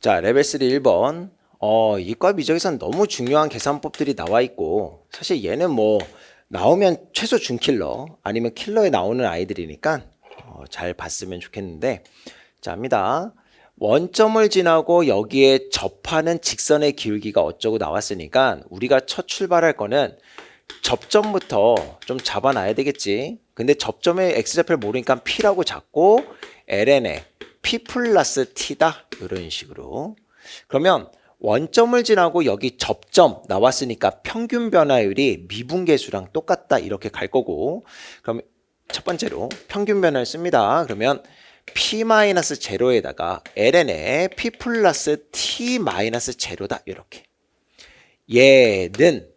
자, 레벨 3 1번. 이과 미적에선 너무 중요한 계산법들이 나와 있고, 사실 얘는 뭐, 나오면 최소 준킬러, 아니면 킬러에 나오는 아이들이니까, 잘 봤으면 좋겠는데, 자, 합니다. 원점을 지나고 여기에 접하는 직선의 기울기가 어쩌고 나왔으니까, 우리가 첫 출발할 거는 접점부터 좀 잡아놔야 되겠지. 근데 접점의 x좌표를 모르니까 p라고 잡고, ln에 p 플러스 t다. 이런 식으로. 그러면 원점을 지나고 여기 접점 나왔으니까 평균 변화율이 미분계수랑 똑같다. 이렇게 갈 거고. 그럼 첫 번째로 평균 변화를 씁니다. 그러면 p-0에다가 ln에 p 플러스 t-0다. 이렇게. 얘는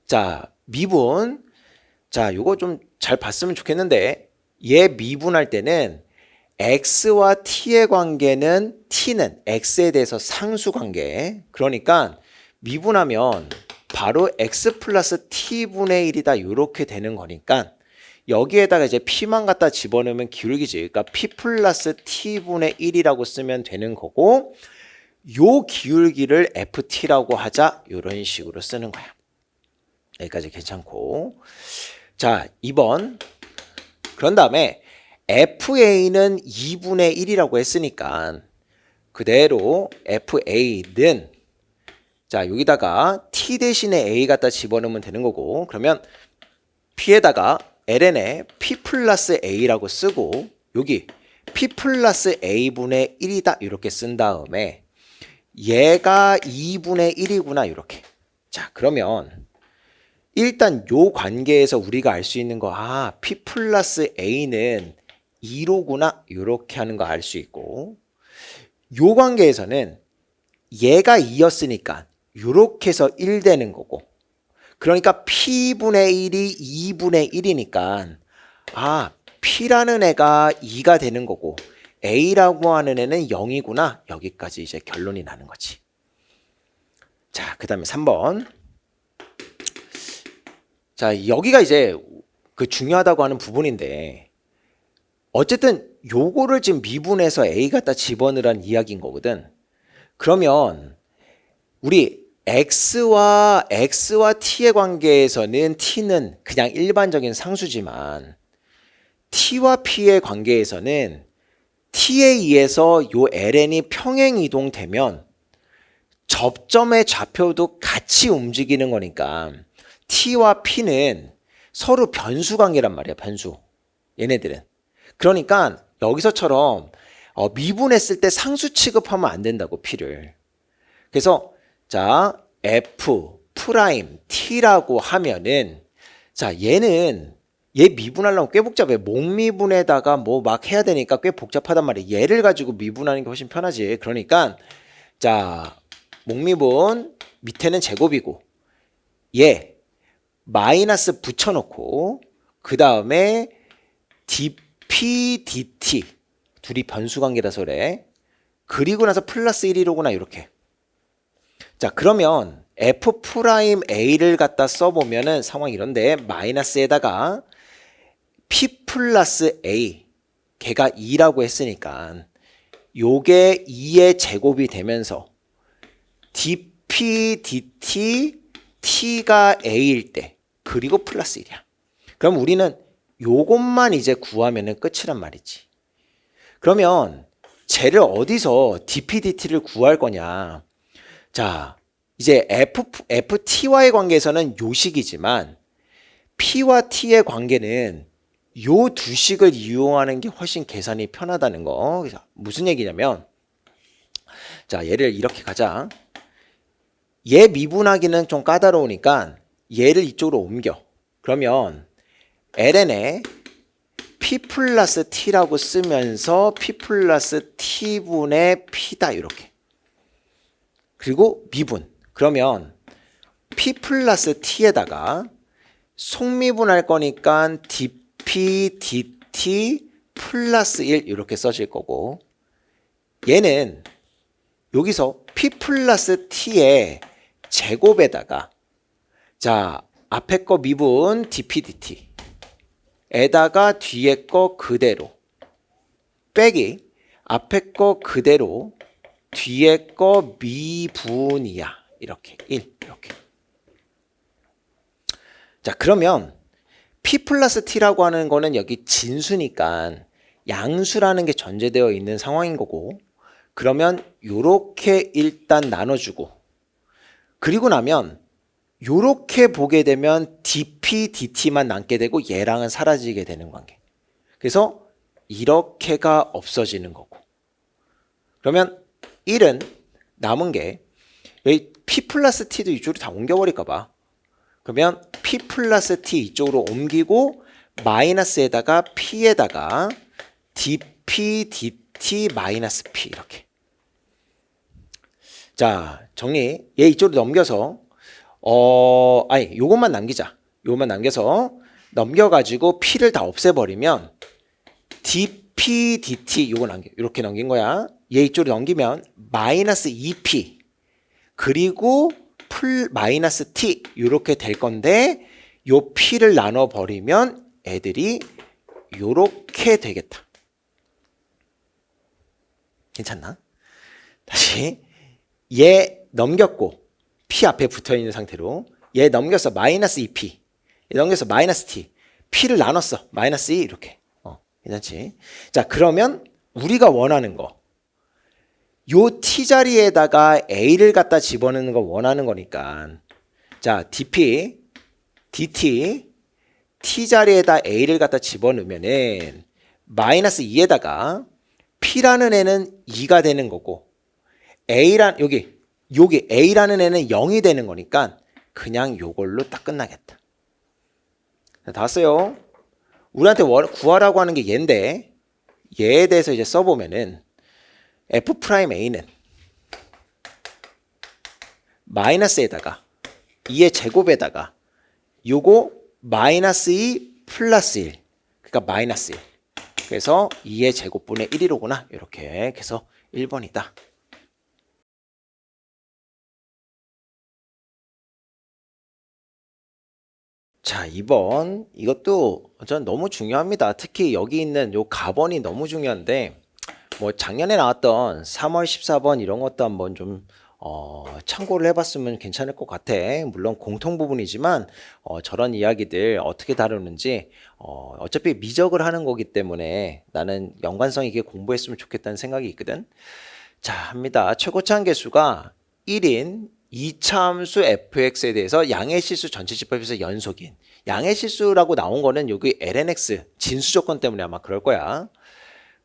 자, 미분. 자, 요거 좀 잘 봤으면 좋겠는데 얘 미분할 때는 x와 t의 관계는 t는 x에 대해서 상수관계. 그러니까 미분하면 바로 x 플러스 t분의 1이다. 이렇게 되는 거니까 여기에다가 이제 p만 갖다 집어넣으면 기울기지. 그러니까 p 플러스 t분의 1이라고 쓰면 되는 거고 요 기울기를 ft라고 하자. 이런 식으로 쓰는 거야. 여기까지 괜찮고. 자, 2번. 그런 다음에 FA는 2분의 1이라고 했으니까 그대로 FA는 자 여기다가 T 대신에 A 갖다 집어넣으면 되는 거고 그러면 P에다가 ln에 P 플러스 A라고 쓰고 여기 P 플러스 A분의 1이다 이렇게 쓴 다음에 얘가 2분의 1이구나 이렇게. 자 그러면 일단 요 관계에서 우리가 알 수 있는 거 P 플러스 A는 2로구나 이렇게 하는 거 알 수 있고 요 관계에서는 얘가 2였으니까 이렇게 해서 1 되는 거고 그러니까 P분의 1이 2분의 1이니까 P라는 애가 2가 되는 거고 A라고 하는 애는 0이구나 여기까지 이제 결론이 나는 거지. 자, 그 다음에 3번. 자, 여기가 이제 그 중요하다고 하는 부분인데 어쨌든 요거를 지금 미분해서 A 갖다 집어넣으란 이야기인 거거든. 그러면 우리 X와 T의 관계에서는 T는 그냥 일반적인 상수지만 T와 P의 관계에서는 T에 의해서 요 ln이 평행 이동되면 접점의 좌표도 같이 움직이는 거니까 T와 P는 서로 변수 관계란 말이야. 변수. 얘네들은. 그러니까 여기서처럼 미분했을 때 상수 취급하면 안 된다고 P를. 그래서 자 F 프라임 T라고 하면은 자 얘는 얘 미분하려면 꽤 복잡해. 목미분에다가 뭐 막 해야 되니까 꽤 복잡하단 말이야. 얘를 가지고 미분하는 게 훨씬 편하지. 그러니까 자 목미분 밑에는 제곱이고 얘 마이너스 붙여놓고 그 다음에 dp dt 둘이 변수관계라서 그래. 그리고 나서 플러스 1이로구나 이렇게. 자 그러면 f 프라임 a를 갖다 써보면은 상황이 이런데 마이너스에다가 p 플러스 a 걔가 2라고 했으니까 요게 2의 제곱이 되면서 dp dt t가 a일 때 그리고 플러스 1이야. 그럼 우리는 요것만 이제 구하면은 끝이란 말이지. 그러면 쟤를 어디서 dpdt를 구할 거냐. 자 이제 ft와의 관계에서는 요식이지만 p와 t의 관계는 요 두 식을 이용하는 게 훨씬 계산이 편하다는 거. 그래서 무슨 얘기냐면 자 얘를 이렇게 가자. 얘 미분하기는 좀 까다로우니까 얘를 이쪽으로 옮겨. 그러면 ln에 p 플러스 t라고 쓰면서 p 플러스 t분의 p다 이렇게. 그리고 미분. 그러면 p 플러스 t에다가 속미분할 거니까 dp dt 플러스 1 이렇게 써질 거고 얘는 여기서 p 플러스 t의 제곱에다가 자 앞에 거 미분 dp dt 에다가 뒤에 거 그대로 빼기 앞에 거 그대로 뒤에 거 미분이야. 이렇게 1 이렇게. 자, 그러면 P 플러스 T라고 하는 거는 여기 진수니까 양수라는 게 전제되어 있는 상황인 거고, 그러면 요렇게 일단 나눠주고, 그리고 나면 요렇게 보게 되면 dp, dt만 남게 되고 얘랑은 사라지게 되는 관계. 그래서 이렇게가 없어지는 거고. 그러면 1은 남은 게 여기 p 플러스 t도 이쪽으로 다 옮겨버릴까 봐. 그러면 p 플러스 t 이쪽으로 옮기고 마이너스에다가 p에다가 dp, dt 마이너스 p 이렇게. 자, 정리. 얘 이쪽으로 넘겨서 아니 요것만 남기자. 요것만 남겨서 넘겨가지고 p를 다 없애버리면 dp, dt 요거 남겨. 이렇게 넘긴 거야. 얘 이쪽으로 넘기면 마이너스 2p 그리고 마이너스 t 이렇게 될 건데, 요 p를 나눠버리면 애들이 요렇게 되겠다. 괜찮나? 다시 얘 넘겼고 p 앞에 붙어있는 상태로 얘 넘겼어. 마이너스 2p 얘 넘겼어. 마이너스 t p를 나눴어. 마이너스 2 이렇게. 괜찮지? 자, 그러면 우리가 원하는 거 요 t 자리에다가 a를 갖다 집어넣는 거 원하는 거니까, 자, dp, dt, t 자리에다 a를 갖다 집어넣으면은 마이너스 2에다가 p라는 애는 2가 되는 거고, 여기 a라는 애는 0이 되는 거니까 그냥 요걸로 딱 끝나겠다. 다 왔어요. 우리한테 구하라고 하는 게 얘인데, 얘에 대해서 이제 써보면은 f'A는 마이너스에다가 2의 제곱에다가 요거 마이너스 2 플러스 1, 그러니까 마이너스 1. 그래서 2의 제곱분의 1이로구나. 이렇게 해서 1번이다. 자, 2번. 이것도 전 너무 중요합니다. 특히 여기 있는 요 가번이 너무 중요한데, 뭐 작년에 나왔던 3월 14번 이런 것도 한번 좀 참고를 해봤으면 괜찮을 것 같아. 물론 공통 부분이지만 저런 이야기들 어떻게 다루는지 어차피 미적을 하는 거기 때문에 나는 연관성 있게 공부했으면 좋겠다는 생각이 있거든. 자, 합니다. 최고차항 계수가 1인 2차함수 fx에 대해서 양의 실수 전체 집합에서 연속인, 양의 실수라고 나온 거는 여기 lnx 진수 조건 때문에 아마 그럴 거야.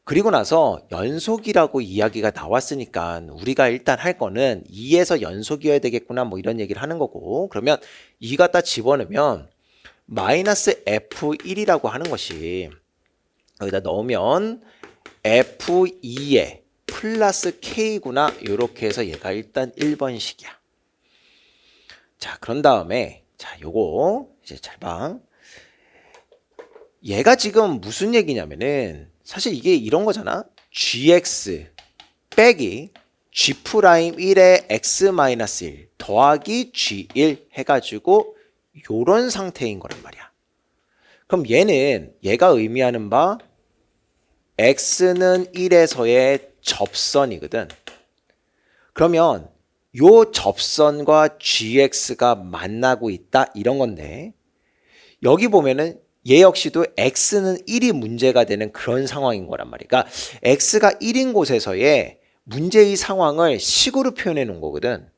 그리고 나서 연속이라고 이야기가 나왔으니까 우리가 일단 할 거는 2에서 연속이어야 되겠구나, 뭐 이런 얘기를 하는 거고, 그러면 2 갖다 집어넣으면 마이너스 f1이라고 하는 것이 여기다 넣으면 f2에 플러스 k구나, 이렇게 해서 얘가 일단 1번식이야. 자, 그런 다음에 자, 요거 이제 잘 봐. 얘가 지금 무슨 얘기냐면은 사실 이게 이런 거잖아. gx 빼기 g'1의 x-1 더하기 g1 해가지고 요런 상태인 거란 말이야. 그럼 얘가 의미하는 바 x는 1에서의 접선이거든. 그러면 요 접선과 gx가 만나고 있다, 이런 건데, 여기 보면은 얘 역시도 x는 1이 문제가 되는 그런 상황인 거란 말이야. 그러니까 x가 1인 곳에서의 문제의 상황을 식으로 표현해 놓은 거거든.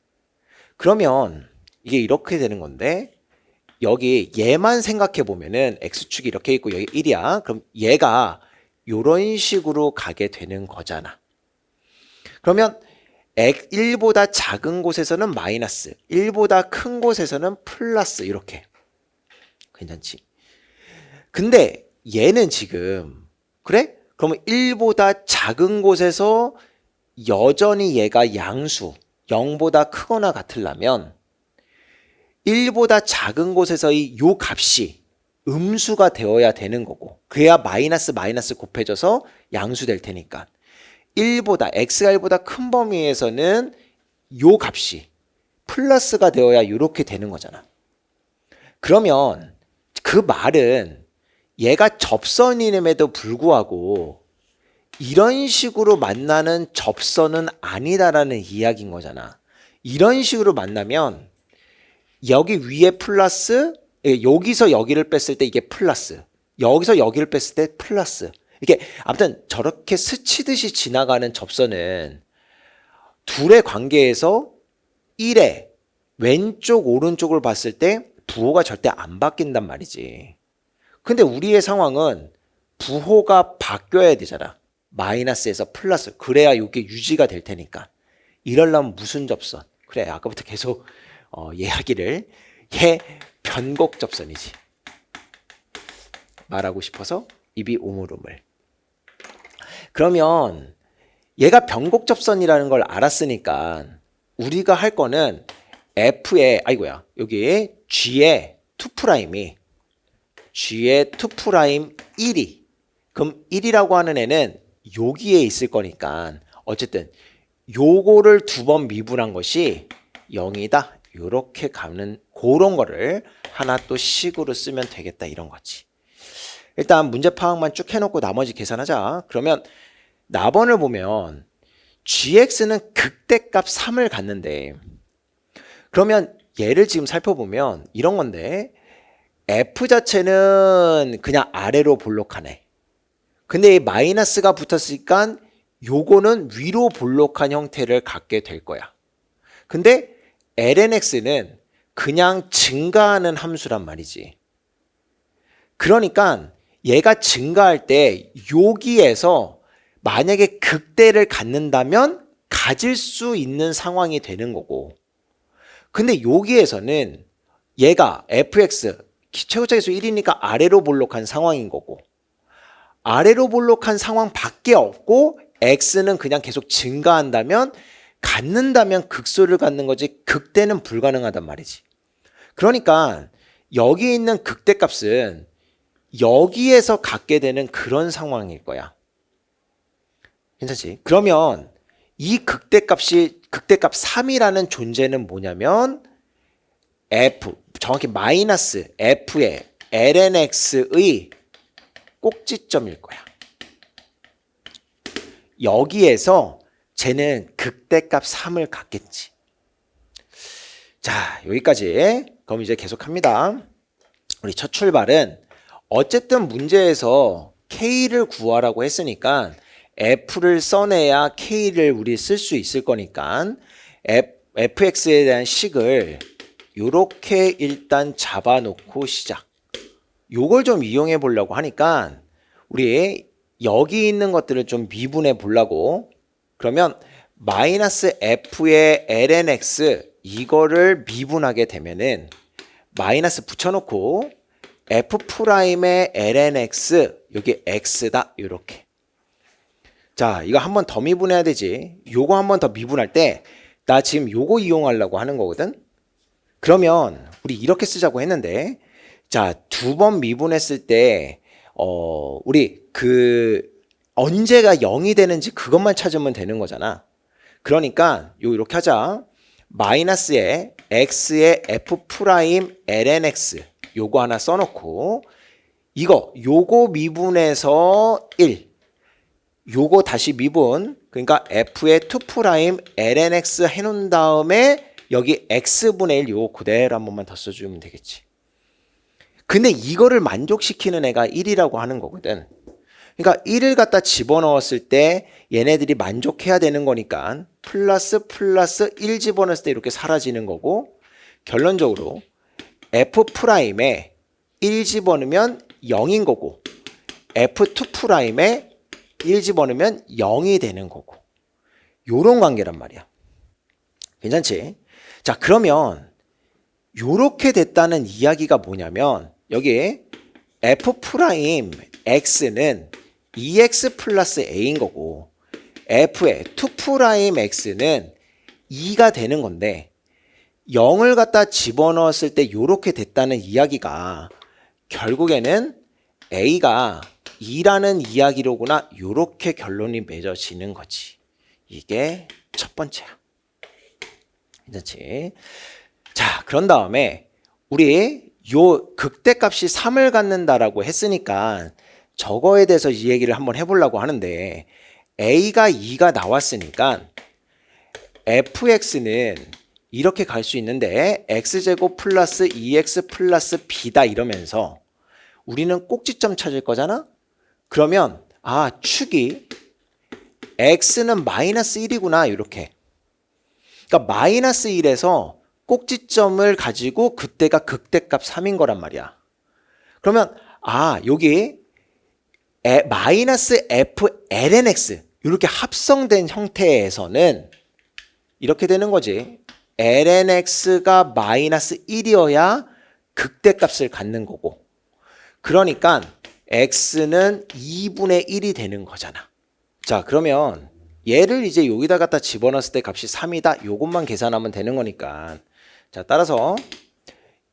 그러면 이게 이렇게 되는 건데, 여기 얘만 생각해 보면은 x축이 이렇게 있고 여기 1이야. 그럼 얘가 요런 식으로 가게 되는 거잖아. 그러면 1보다 작은 곳에서는 마이너스, 1보다 큰 곳에서는 플러스, 이렇게. 괜찮지? 근데 얘는 지금, 그래? 그러면 1보다 작은 곳에서 여전히 얘가 양수 0보다 크거나 같으려면 1보다 작은 곳에서의 요 값이 음수가 되어야 되는 거고, 그래야 마이너스 곱해져서 양수 될 테니까 x가 1보다 큰 범위에서는 요 값이 플러스가 되어야 이렇게 되는 거잖아. 그러면 그 말은 얘가 접선임에도 불구하고 이런 식으로 만나는 접선은 아니다라는 이야기인 거잖아. 이런 식으로 만나면 여기 위에 플러스, 여기서 여기를 뺐을 때 이게 플러스, 여기서 여기를 뺐을 때 플러스. 이게 아무튼 저렇게 스치듯이 지나가는 접선은 둘의 관계에서 1의 왼쪽 오른쪽을 봤을 때 부호가 절대 안 바뀐단 말이지. 근데 우리의 상황은 부호가 바뀌어야 되잖아. 마이너스에서 플러스. 그래야 이게 유지가 될 테니까. 이러려면 무슨 접선? 그래, 아까부터 계속 이야기를 변곡 접선이지. 말하고 싶어서 입이 오물오물. 그러면 얘가 변곡 접선이라는 걸 알았으니까 우리가 할 거는 F의 여기 G의 2'이 G의 2' 1이 그럼 1이라고 하는 애는 여기에 있을 거니까 어쨌든 요거를 두 번 미분한 것이 0이다. 요렇게 가는 그런 거를 하나 또 식으로 쓰면 되겠다 이런 거지. 일단 문제 파악만 쭉 해놓고 나머지 계산하자. 그러면 나번을 보면 gx는 극대값 3을 갖는데 그러면 얘를 지금 살펴보면 이런 건데 f 자체는 그냥 아래로 볼록하네. 근데 이 마이너스가 붙었으니까 요거는 위로 볼록한 형태를 갖게 될 거야. 근데 lnx는 그냥 증가하는 함수란 말이지. 그러니까 얘가 증가할 때 여기에서 만약에 극대를 갖는다면 가질 수 있는 상황이 되는 거고 근데 여기에서는 얘가 fx 최고차계수 1이니까 아래로 볼록한 상황인 거고 아래로 볼록한 상황밖에 없고 x는 그냥 계속 증가한다면 갖는다면 극소를 갖는 거지 극대는 불가능하단 말이지. 그러니까 여기 있는 극대값은 여기에서 갖게 되는 그런 상황일 거야. 괜찮지? 그러면 이 극대값 3이라는 존재는 뭐냐면 f, 정확히 마이너스 f의 lnx의 꼭지점일 거야. 여기에서 쟤는 극대값 3을 갖겠지. 자, 여기까지. 그럼 이제 계속합니다. 우리 첫 출발은 어쨌든 문제에서 K를 구하라고 했으니까 F를 써내야 K를 우리 쓸 수 있을 거니까 fx에 대한 식을 요렇게 일단 잡아놓고 시작. 요걸 좀 이용해 보려고 하니까 우리 여기 있는 것들을 좀 미분해 보려고 그러면 마이너스 f의 lnx 이거를 미분하게 되면은 마이너스 붙여놓고 f'의 lnx 여기 x다 요렇게. 자 이거 한 번 더 미분해야 되지. 요거 한 번 더 미분할 때 나 지금 요거 이용하려고 하는 거거든. 그러면 우리 이렇게 쓰자고 했는데 자 두 번 미분했을 때 우리 언제가 0이 되는지 그것만 찾으면 되는 거잖아. 그러니까 이렇게 하자. 마이너스에 x의 f' lnx 요거 하나 써놓고 요거 미분해서 1 요거 다시 미분 그러니까 f의 2' lnx 해놓은 다음에 여기 x분의 1 요거 그대로 한 번만 더 써주면 되겠지. 근데 이거를 만족시키는 애가 1이라고 하는 거거든. 그러니까 1을 갖다 집어넣었을 때 얘네들이 만족해야 되는 거니까 플러스 1 집어넣었을 때 이렇게 사라지는 거고 결론적으로 f'에 1 집어넣으면 0인 거고 f2'에 1 집어넣으면 0이 되는 거고 요런 관계란 말이야. 괜찮지? 자 그러면 요렇게 됐다는 이야기가 뭐냐면 여기 f'x는 2x 플러스 a인 거고 f의 2'x는 2가 되는 건데 0을 갖다 집어넣었을 때 요렇게 됐다는 이야기가 결국에는 a가 2라는 이야기로구나 요렇게 결론이 맺어지는 거지. 이게 첫 번째야. 괜찮지? 자 그런 다음에 우리 요 극대값이 3을 갖는다라고 했으니까 저거에 대해서 이 얘기를 한번 해보려고 하는데 A가 2가 나왔으니까 fx는 이렇게 갈 수 있는데 x제곱 플러스 2x 플러스 b다 이러면서 우리는 꼭지점 찾을 거잖아? 그러면 축이 x는 마이너스 1이구나 이렇게. 그러니까 마이너스 1에서 꼭지점을 가지고 그때가 극대값 3인 거란 말이야. 그러면 여기 마이너스 f ln x 이렇게 합성된 형태에서는 이렇게 되는 거지. ln x가 마이너스 1이어야 극대값을 갖는 거고. 그러니까 x는 2분의 1이 되는 거잖아. 자, 그러면 얘를 이제 여기다 갖다 집어넣었을 때 값이 3이다. 요것만 계산하면 되는 거니까. 자, 따라서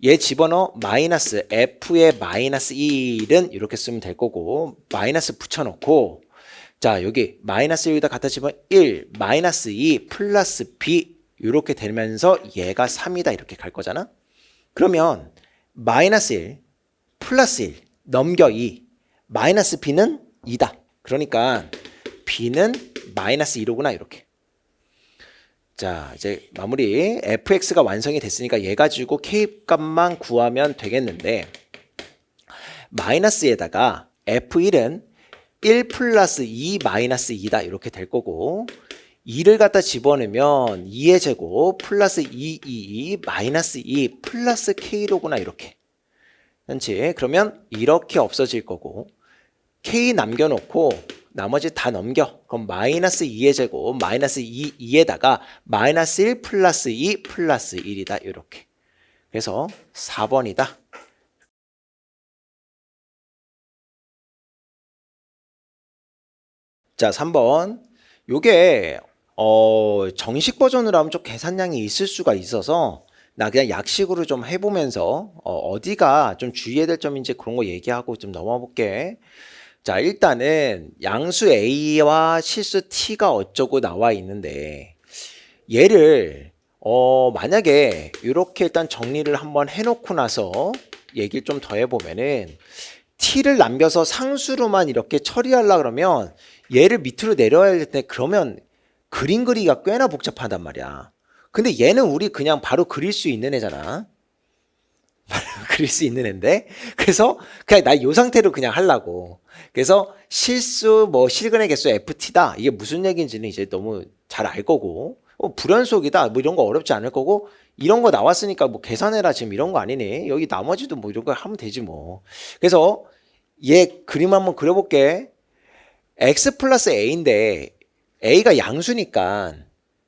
얘 집어넣어 마이너스 f의 마이너스 1은 이렇게 쓰면 될 거고 마이너스 붙여놓고 자 여기 마이너스 여기다 갖다 집어 1 마이너스 2 플러스 b 이렇게 되면서 얘가 3이다 이렇게 갈 거잖아. 그러면 마이너스 1 플러스 1 넘겨 2 마이너스 b는 2다. 그러니까 b는 마이너스 2로구나 이렇게. 자 이제 마무리. fx가 완성이 됐으니까 얘 가지고 k값만 구하면 되겠는데 마이너스에다가 f1은 1 플러스 2 마이너스 2다 이렇게 될 거고 2를 갖다 집어넣으면 2의 제곱 플러스 2 마이너스 2 플러스 k로구나 이렇게. 그렇지? 그러면 이렇게 없어질 거고 k 남겨놓고 나머지 다 넘겨. 그럼 마이너스 2의 제곱 마이너스 2에다가 마이너스 1 플러스 2 플러스 1이다 이렇게. 그래서 4번이다. 자 3번. 요게 정식 버전으로 하면 좀 계산량이 있을 수가 있어서 나 그냥 약식으로 좀 해보면서 어디가 좀 주의해야 될 점인지 그런 거 얘기하고 좀 넘어가 볼게. 자 일단은 양수 A와 실수 T가 어쩌고 나와 있는데 얘를 만약에 이렇게 일단 정리를 한번 해놓고 나서 얘기를 좀 더 해보면은 T를 남겨서 상수로만 이렇게 처리하려고 그러면 얘를 밑으로 내려야 될 때 그러면 그림 그리기가 꽤나 복잡하단 말이야. 근데 얘는 우리 그냥 바로 그릴 수 있는 애잖아. 그릴 수 있는 애인데 그래서 그냥 나 이 상태로 그냥 하려고. 그래서 실수 실근의 개수 ft다 이게 무슨 얘기인지는 이제 너무 잘 알 거고 불연속이다 이런 거 어렵지 않을 거고 이런 거 나왔으니까 계산해라 지금 이런 거 아니니. 여기 나머지도 이런 거 하면 되지 뭐. 그래서 얘 그림 한번 그려볼게. x 플러스 a인데 a가 양수니까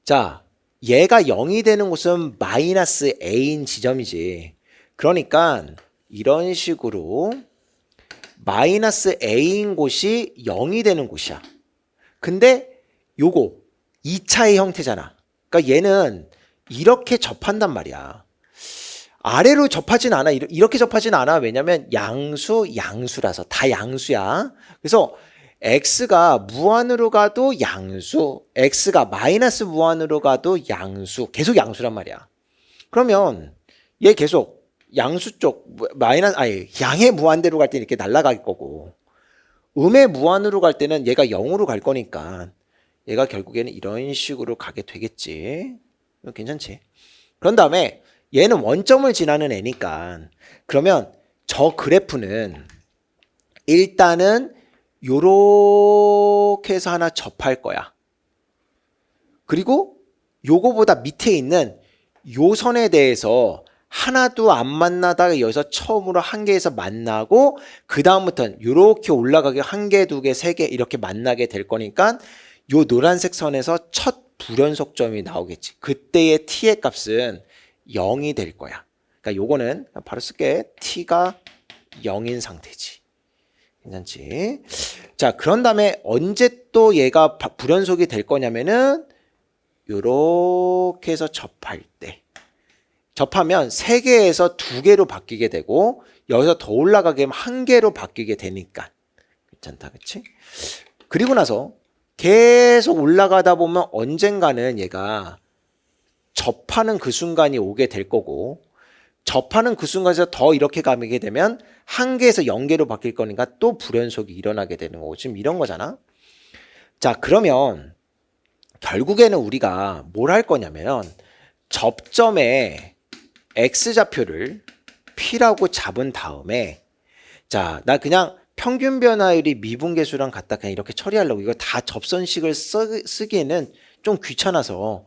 자 얘가 0이 되는 곳은 마이너스 a인 지점이지. 그러니까 이런 식으로 마이너스 a인 곳이 0이 되는 곳이야. 근데 요거 2차의 형태잖아. 그러니까 얘는 이렇게 접한단 말이야. 아래로 접하진 않아. 이렇게 접하진 않아. 왜냐면 양수라서 다 양수야. 그래서 x가 무한으로 가도 양수, x가 마이너스 무한으로 가도 양수, 계속 양수란 말이야. 그러면 얘 계속 양수 쪽 양의 무한대로 갈 때는 이렇게 날아갈 거고 음의 무한으로 갈 때는 얘가 0으로 갈 거니까 얘가 결국에는 이런 식으로 가게 되겠지. 괜찮지? 그런 다음에 얘는 원점을 지나는 애니까 그러면 저 그래프는 일단은 요렇게 해서 하나 접할 거야. 그리고 요거보다 밑에 있는 요 선에 대해서 하나도 안 만나다가 여기서 처음으로 한 개에서 만나고 그 다음부터는 요렇게 올라가게 한 개, 두 개, 세 개 이렇게 만나게 될 거니까 요 노란색 선에서 첫 불연속점이 나오겠지. 그때의 t의 값은 0이 될 거야. 그러니까 요거는 바로 쓸게. t가 0인 상태지. 괜찮지? 자, 그런 다음에 언제 또 얘가 불연속이 될 거냐면은 요렇게 해서 접할 때. 접하면 3개에서 2개로 바뀌게 되고 여기서 더 올라가게 되면 1개로 바뀌게 되니까. 괜찮다. 그치? 그리고 나서 계속 올라가다 보면 언젠가는 얘가 접하는 그 순간이 오게 될 거고 접하는 그 순간에서 더 이렇게 가게 되면 1개에서 0개로 바뀔 거니까 또 불연속이 일어나게 되는 거고 지금 이런 거잖아. 자, 그러면 결국에는 우리가 뭘 할 거냐면 접점의 x좌표를 p라고 잡은 다음에 자, 나 그냥 평균 변화율이 미분계수랑 같다 그냥 이렇게 처리하려고 이거 다 접선식을 쓰기에는 좀 귀찮아서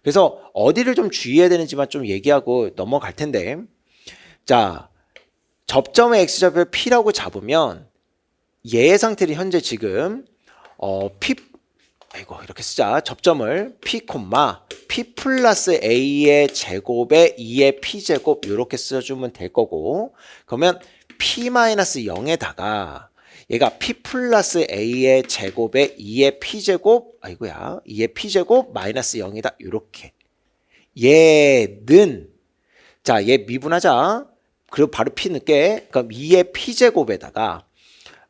그래서 어디를 좀 주의해야 되는지만 좀 얘기하고 넘어갈 텐데 자, 접점의 x좌표를 p라고 잡으면 얘의 상태를 현재 지금 p 이거 이렇게 쓰자. 접점을 p, p 플러스 a의 제곱에 2의 p 제곱 이렇게 써주면 될 거고 그러면 p 마이너스 0에다가 얘가 p 플러스 a의 제곱에 2의 p 제곱 2의 p 제곱 마이너스 0이다 이렇게 얘는 자 얘 미분하자. 그리고 바로 p 넣게 그럼 2의 p 제곱에다가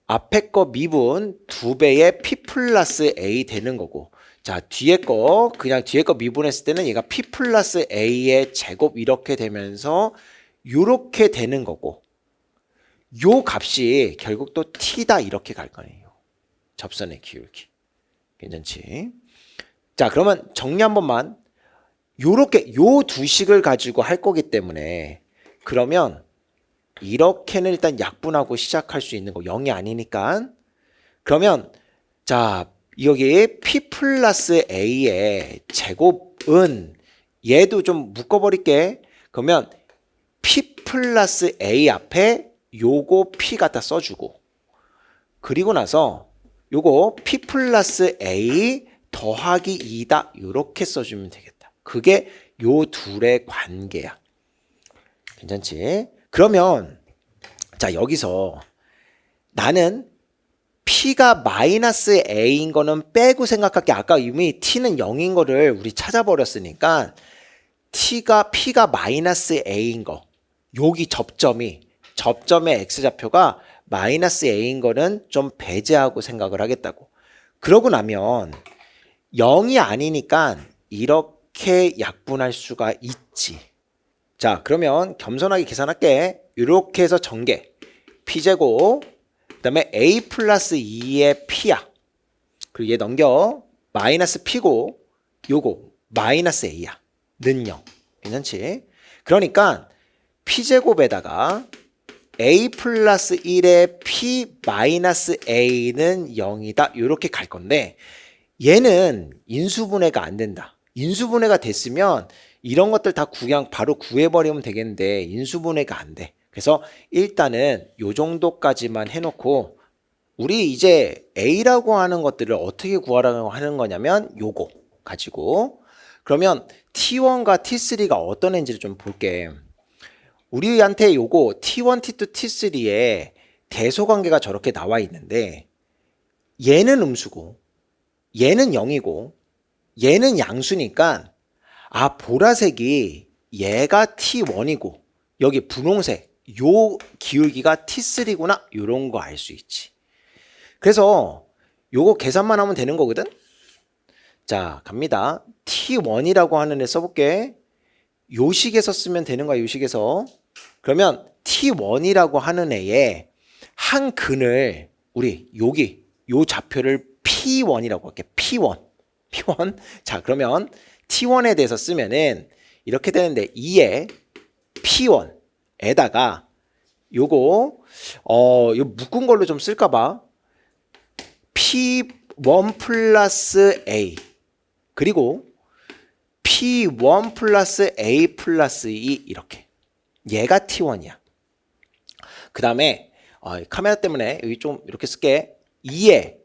앞에 거 미분 2배의 p 플러스 a 되는 거고 자 뒤에 거 그냥 뒤에 거 미분했을 때는 얘가 p 플러스 a의 제곱 이렇게 되면서 이렇게 되는 거고 요 값이 결국 또 t다 이렇게 갈 거예요. 접선의 기울기. 괜찮지? 자 그러면 정리 한 번만 요렇게 요 두 식을 가지고 할 거기 때문에 그러면 이렇게는 일단 약분하고 시작할 수 있는 거 0이 아니니까 그러면 자 여기 p 플러스 a의 제곱은 얘도 좀 묶어버릴게. 그러면 p 플러스 a 앞에 요거 p 갖다 써주고 그리고 나서 요거 p 플러스 a 더하기 2다 요렇게 써주면 되겠다. 그게 요 둘의 관계야. 괜찮지? 그러면 자 여기서 나는 p가 마이너스 a인 거는 빼고 생각할게. 아까 이미 t는 0인 거를 우리 찾아버렸으니까 p가 마이너스 a인 거 여기 접점의 x좌표가 마이너스 a인 거는 좀 배제하고 생각을 하겠다고. 그러고 나면 0이 아니니까 이렇게 약분할 수가 있지. 자 그러면 겸손하게 계산할게. 이렇게 해서 전개 p제곱 그 다음에 a 플러스 2의 p야. 그리고 얘 넘겨 마이너스 p고 요거 마이너스 a야. 는 0. 괜찮지? 그러니까 p제곱에다가 a 플러스 1의 p 마이너스 a는 0이다. 이렇게 갈 건데 얘는 인수분해가 안 된다. 인수분해가 됐으면 이런 것들 다 그냥 바로 구해버리면 되겠는데 인수분해가 안 돼. 그래서 일단은 요 정도까지만 해놓고 우리 이제 A라고 하는 것들을 어떻게 구하라고 하는 거냐면 요거 가지고 그러면 T1과 T3가 어떤 애인지를 좀 볼게. 우리한테 요거 T1, T2, T3의 대소관계가 저렇게 나와 있는데 얘는 음수고 얘는 0이고 얘는 양수니까 보라색이 얘가 T1이고 여기 분홍색 요 기울기가 T3구나 요런 거 알 수 있지. 그래서 요거 계산만 하면 되는 거거든. 자 갑니다. T1이라고 하는 애 써볼게. 요 식에서 쓰면 되는 거야. 요 식에서. 그러면 T1이라고 하는 애의 한 근을 우리 여기 요 좌표를 P1이라고 할게. P1. 자 그러면 T1에 대해서 쓰면은 이렇게 되는데 2에 P1에다가 요거 요 묶은 걸로 좀 쓸까 봐. P1 플러스 A 그리고 P1 플러스 A 플러스 2 이렇게 얘가 T1이야. 그 다음에 카메라 때문에 여기 좀 이렇게 쓸게. 2에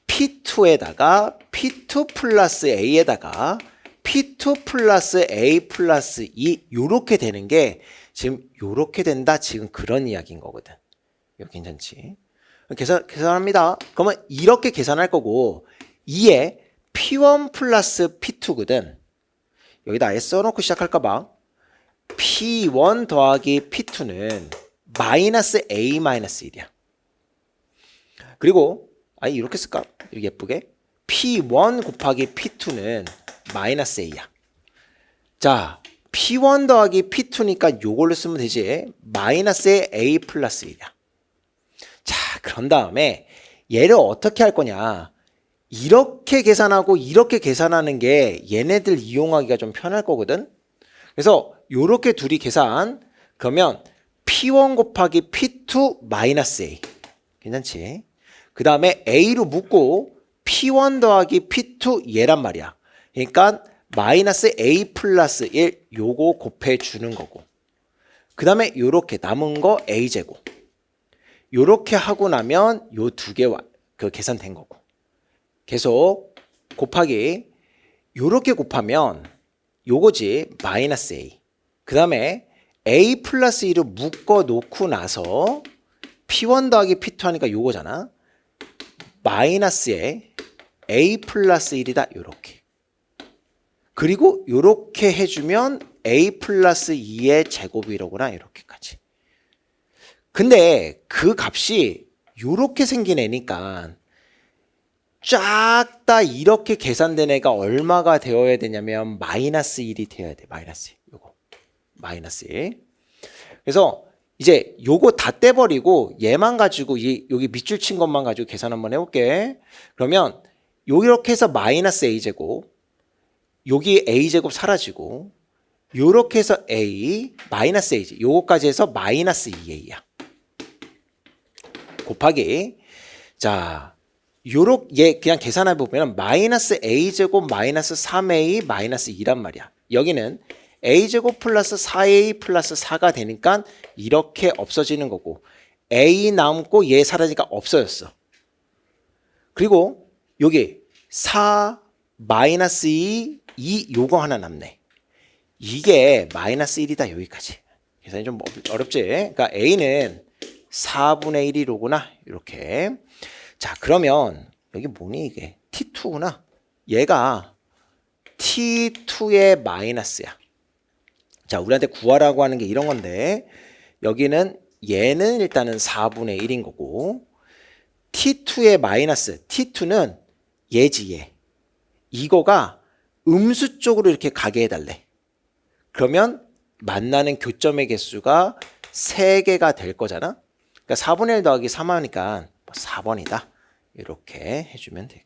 P2에다가 P2 플러스 A에다가 P2 플러스 A 플러스 2 요렇게 되는 게 지금 요렇게 된다. 지금 그런 이야기인 거거든. 이거 괜찮지? 계산합니다. 그러면 이렇게 계산할 거고 2에 P1 플러스 P2거든. 여기다 아예 써놓고 시작할까 봐. P1 더하기 P2는 마이너스 A 마이너스 1이야. 그리고 이렇게 쓸까? 예쁘게. P1 곱하기 P2는 마이너스 A야. 자, P1 더하기 P2니까 요걸로 쓰면 되지. 마이너스 A 플러스 1이야. 자, 그런 다음에 얘를 어떻게 할 거냐. 이렇게 계산하고 이렇게 계산하는 게 얘네들 이용하기가 좀 편할 거거든. 그래서 요렇게 둘이 계산 그러면 P1 곱하기 P2 마이너스 A 괜찮지? 그 다음에 A로 묶고 P1 더하기 P2 얘란 말이야. 그러니까 마이너스 A 플러스 1 요거 곱해주는 거고 그 다음에 요렇게 남은 거 A제곱 요렇게 하고 나면 요 두 개 그 계산된 거고 계속 곱하기 요렇게 곱하면 요거지 마이너스 A 그 다음에 A 플러스 2를 묶어 놓고 나서 P1 더하기 P2 하니까 요거잖아 마이너스에 A 플러스 1이다 요렇게 그리고 요렇게 해주면 A 플러스 2의 제곱이로구나 이렇게까지 근데 그 값이 요렇게 생긴 애니까 쫙 다 이렇게 계산된 애가 얼마가 되어야 되냐면 마이너스 1이 되어야 돼. 마이너스 1. 요거. 마이너스 1. 그래서 이제 요거 다 떼버리고 얘만 가지고 여기 밑줄 친 것만 가지고 계산 한번 해볼게. 그러면 요렇게 해서 마이너스 A제곱 여기 A제곱 사라지고 요렇게 해서 A 마이너스 A제 요거까지 해서 마이너스 2A야. 곱하기 자 요렇게 그냥 계산해 보면 마이너스 A제곱 마이너스 3A 마이너스 2란 말이야. 여기는 A제곱 플러스 4A 플러스 4가 되니까 이렇게 없어지는 거고 A 남고 얘 사라지니까 없어졌어. 그리고 여기 4 마이너스 2 요거 하나 남네. 이게 마이너스 1이다 여기까지. 계산이 좀 어렵지? 그러니까 A는 4분의 1이로구나 이렇게. 자 그러면 여기 뭐니 이게 T2구나. 얘가 T2의 마이너스야. 자 우리한테 구하라고 하는 게 이런 건데 여기는 얘는 일단은 4분의 1인 거고 T2의 마이너스 T2는 얘지 얘. 이거가 음수 쪽으로 이렇게 가게 해달래. 그러면 만나는 교점의 개수가 3개가 될 거잖아. 그러니까 4분의 1 더하기 3 하니까 4번이다. 이렇게 해주면 돼.